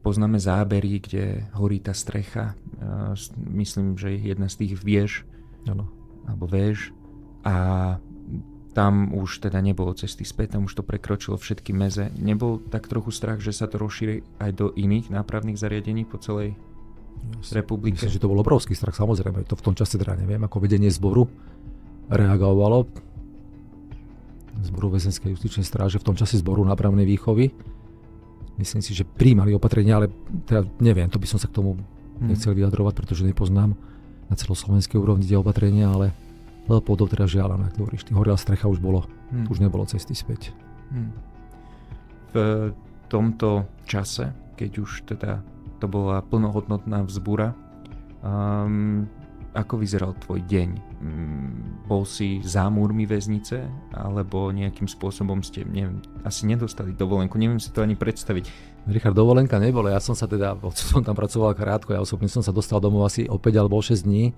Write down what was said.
poznáme zábery, kde horí tá strecha. Myslím, že jedna z tých viež, alebo véž. A tam už teda nebolo cesty späť, tam už to prekročilo všetky meze. Nebol tak trochu strach, že sa to rozšíri aj do iných nápravných zariadení po celej republike? Myslím, že to bol obrovský strach, samozrejme. To v tom čase teda neviem, ako vedenie zboru reagovalo. Zboru väzenskej justičnej stráže v tom čase zboru nápravnej výchovy. Myslím si, že prijímali opatrenia, ale teda neviem, to by som sa k tomu nechcel vyjadrovať, pretože nepoznám na celoslovenskej úrovni tie opatrenia, ale Leopoldov teda žiaľ, ako hovoríš, horela strecha už nebolo cesty späť. V tomto čase, keď už teda to bola plnohodnotná vzbúra, ako vyzeral tvoj deň? Bol si za múrmi väznice, alebo nejakým spôsobom ste, neviem, asi nedostali dovolenku, neviem si to ani predstaviť. Richard, dovolenka nebola, ja som sa teda, som tam pracoval krátko, ja osobne som sa dostal domov asi o 5 alebo 6 dní.